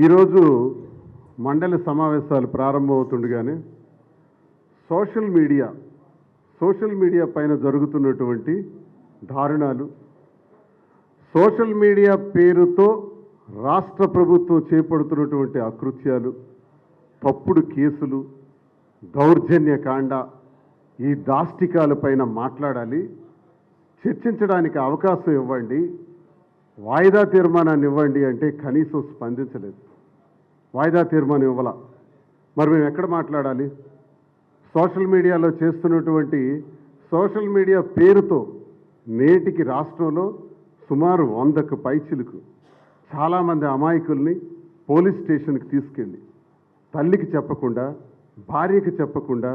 ఈరోజు మండలి సమావేశాలు ప్రారంభమవుతుండగానే సోషల్ మీడియా పైన జరుగుతున్నటువంటి దారుణాలు, సోషల్ మీడియా పేరుతో రాష్ట్ర ప్రభుత్వం చేపడుతున్నటువంటి అకృత్యాలు, తప్పుడు కేసులు, దౌర్జన్యకాండ, ఈ దాష్టికాలపైన మాట్లాడాలి, చర్చించడానికి అవకాశం ఇవ్వండి, వాయిదా తీర్మానాన్ని ఇవ్వండి అంటే కనీసం స్పందించలేదు. వాయిదా తీర్మానం ఇవ్వాల. మరి మేము ఎక్కడ మాట్లాడాలి? సోషల్ మీడియాలో చేస్తున్నటువంటి సోషల్ మీడియా పేరుతో నేటికి రాష్ట్రంలో సుమారు 100కు పైచిలుకు చాలామంది అమాయకుల్ని పోలీస్ స్టేషన్కి తీసుకెళ్ళి తల్లికి చెప్పకుండా, భార్యకి చెప్పకుండా,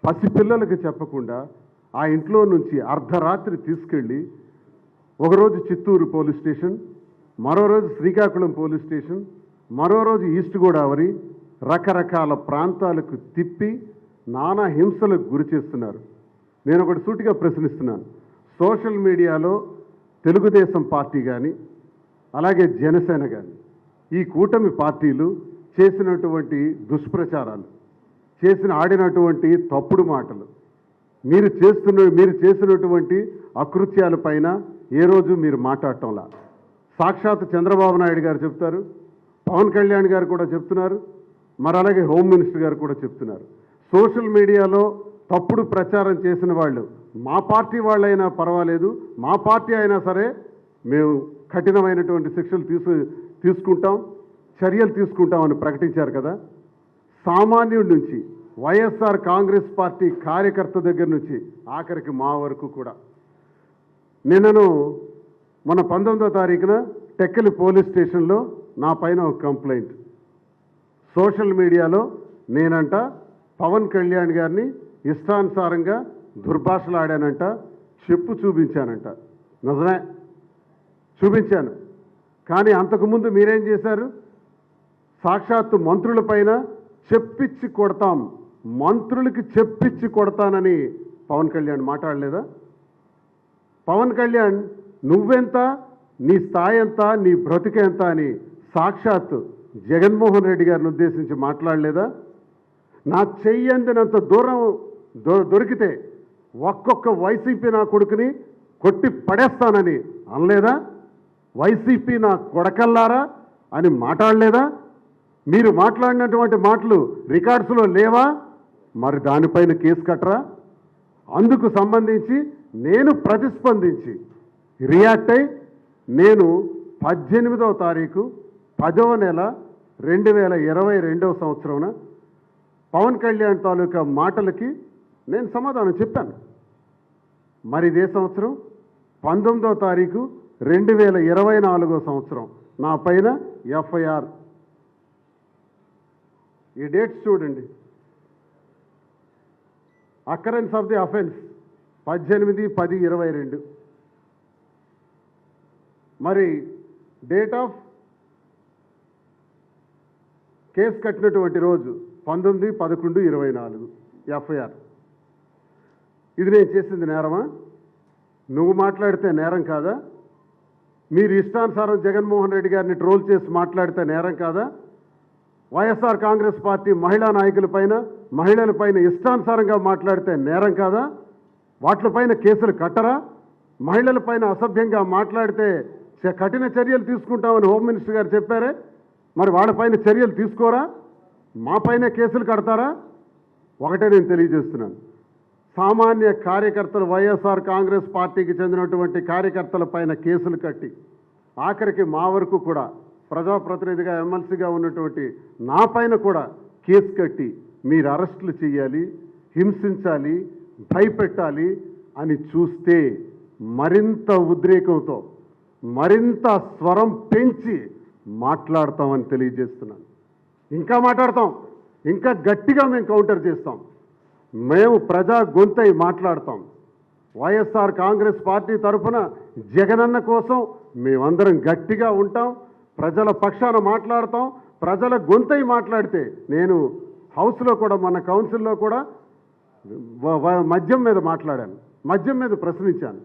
పసిపిల్లలకి చెప్పకుండా ఆ ఇంట్లో నుంచి అర్ధరాత్రి తీసుకెళ్ళి ఒకరోజు చిత్తూరు పోలీస్ స్టేషన్, మరో రోజు శ్రీకాకుళం పోలీస్ స్టేషన్, మరో రోజు ఈస్ట్ గోదావరి, రకరకాల ప్రాంతాలకు తిప్పి నానా హింసలకు గురి చేస్తున్నారు. నేను ఒకటి సూటిగా ప్రశ్నిస్తున్నాను. సోషల్ మీడియాలో తెలుగుదేశం పార్టీ కానీ, అలాగే జనసేన కానీ, ఈ కూటమి పార్టీలు చేసినటువంటి దుష్ప్రచారాలు, ఆడినటువంటి తప్పుడు మాటలు, మీరు చేసినటువంటి అకృత్యాలపైన ఏ రోజు మీరు మాట్లాడటంలా. సాక్షాత్ చంద్రబాబు నాయుడు గారు చెప్తారు, పవన్ కళ్యాణ్ గారు కూడా చెప్తున్నారు, మరి అలాగే హోమ్ మినిస్టర్ గారు కూడా చెప్తున్నారు. సోషల్ మీడియాలో తప్పుడు ప్రచారం చేసిన వాళ్ళు మా పార్టీ వాళ్ళైనా పర్వాలేదు, మా పార్టీ అయినా సరే మేము కఠినమైనటువంటి శిక్షలు తీసుకుంటాం, చర్యలు తీసుకుంటామని ప్రకటించారు కదా. సామాన్యుడి నుంచి, వైఎస్ఆర్ కాంగ్రెస్ పార్టీ కార్యకర్త దగ్గర నుంచి ఆఖరికి మా వరకు కూడా. నిన్నను మన 19వ తారీఖున టెక్కలి పోలీస్ స్టేషన్లో నా పైన ఒక కంప్లైంట్. సోషల్ మీడియాలో నేనంట పవన్ కళ్యాణ్ గారిని ఇష్టానుసారంగా దుర్భాషలాడానంట, చెప్పు చూపించానంట. నిజమే, చూపించాను. కానీ అంతకుముందు మీరేం చేశారు? సాక్షాత్తు మంత్రులపైన చెప్పించి కొడతాం, మంత్రులకి చెప్పించి కొడతానని పవన్ కళ్యాణ్ మాట్లాడలేదా? పవన్ కళ్యాణ్ నువ్వెంత, నీ స్థాయి ఎంత, నీ బ్రతికెంత అని సాక్షాత్తు జగన్మోహన్ రెడ్డి గారిని ఉద్దేశించి మాట్లాడలేదా? నా చెయ్యందినంత దూరం దొరికితే ఒక్కొక్క వైసీపీ నా కొడుకుని కొట్టి పడేస్తానని అనలేదా? వైసీపీ నా కొడకల్లారా అని మాట్లాడలేదా? మీరు మాట్లాడినటువంటి మాటలు రికార్డ్స్లో లేవా? మరి దానిపైన కేసు కట్టరా? అందుకు సంబంధించి నేను ప్రతిస్పందించి రియాక్ట్ అయి నేను 18వ తారీఖు 10వ నెల 2022వ సంవత్సరంన పవన్ కళ్యాణ్ తాలూకా మాటలకి నేను సమాధానం చెప్పాను. మరి ఇదే సంవత్సరం 19వ తారీఖు 2024వ సంవత్సరం నా పైన ఎఫ్ఐఆర్. ఈ డేట్స్ చూడండి. Occurrence of the offence 18/10/22. మరి డేట్ ఆఫ్ కేసు కట్టినటువంటి రోజు 19/11/24 ఎఫ్ఐఆర్. ఇది నేను చేసింది నేరమా? నువ్వు మాట్లాడితే నేరం కాదా? మీరు ఇష్టానుసారం జగన్మోహన్ రెడ్డి గారిని ట్రోల్ చేసి మాట్లాడితే నేరం కాదా? వైఎస్ఆర్ కాంగ్రెస్ పార్టీ మహిళా మహిళలపైన ఇష్టానుసారంగా మాట్లాడితే నేరం కాదా? వాటిపైన కేసులు కట్టరా? మహిళలపైన అసభ్యంగా మాట్లాడితే కఠిన చర్యలు తీసుకుంటామని హోమ్ మినిస్టర్ గారు చెప్పారే, మరి వాళ్ళపైన చర్యలు తీసుకోరా? మా పైన కేసులు కడతారా? ఒకటే నేను తెలియజేస్తున్నాను. సామాన్య కార్యకర్తలు, వైఎస్ఆర్ కాంగ్రెస్ పార్టీకి చెందినటువంటి కార్యకర్తల పైన కేసులు కట్టి ఆఖరికి మా వరకు కూడా ప్రజాప్రతినిధిగా ఎమ్మెల్సీగా ఉన్నటువంటి నా పైన కూడా కేసు కట్టి మీరు అరెస్టులు చేయాలి, హింసించాలి, భయపెట్టాలి అని చూస్తే మరింత ఉద్రేకంతో, మరింత స్వరం పెంచి మాట్లాడతామని తెలియజేస్తున్నాను. ఇంకా మాట్లాడతాం, ఇంకా గట్టిగా మేము కౌంటర్ చేస్తాం. మేము ప్రజా గొంతై మాట్లాడతాం. వైఎస్ఆర్ కాంగ్రెస్ పార్టీ తరఫున జగనన్న కోసం మేమందరం గట్టిగా ఉంటాం, ప్రజల పక్షాన మాట్లాడతాం. ప్రజల గొంతై మాట్లాడితే నేను హౌస్లో కూడా, మన కౌన్సిల్లో కూడా మద్యం మీద మాట్లాడాను, మద్యం మీద ప్రశ్నించాను.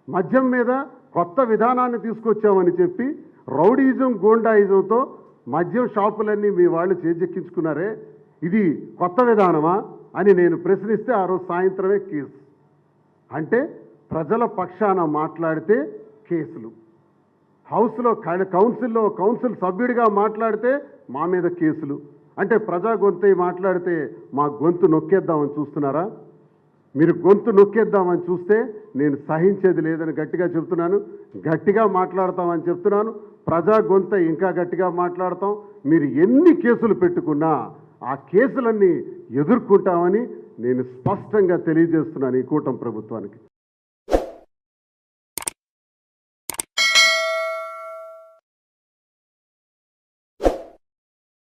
మద్యం మీద కొత్త విధానాన్ని తీసుకొచ్చామని చెప్పి రౌడీయిజం, గూండాయిజంతో మద్యం షాపులన్నీ మీ వాళ్ళు చేజెక్కించుకున్నారే, ఇది కొత్త విధానమా అని నేను ప్రశ్నిస్తే ఆ రోజు సాయంత్రమే కేసు. అంటే ప్రజల పక్షాన మాట్లాడితే కేసులు, హౌస్లో కౌన్సిల్ సభ్యుడిగా మాట్లాడితే మా మీద కేసులు. అంటే ప్రజా గొంతు మాట్లాడితే మా గొంతు నొక్కేద్దామని చూస్తున్నారా? మీరు గొంతు నొక్కేద్దామని చూస్తే నేను సహించేది లేదని గట్టిగా చెప్తున్నాను. గట్టిగా మాట్లాడతామని చెప్తున్నాను. ప్రజా గొంతు ఇంకా గట్టిగా మాట్లాడతాం. మీరు ఎన్ని కేసులు పెట్టుకున్నా ఆ కేసులన్నీ ఎదుర్కొంటామని నేను స్పష్టంగా తెలియజేస్తున్నాను ఈ కూటమి ప్రభుత్వానికి.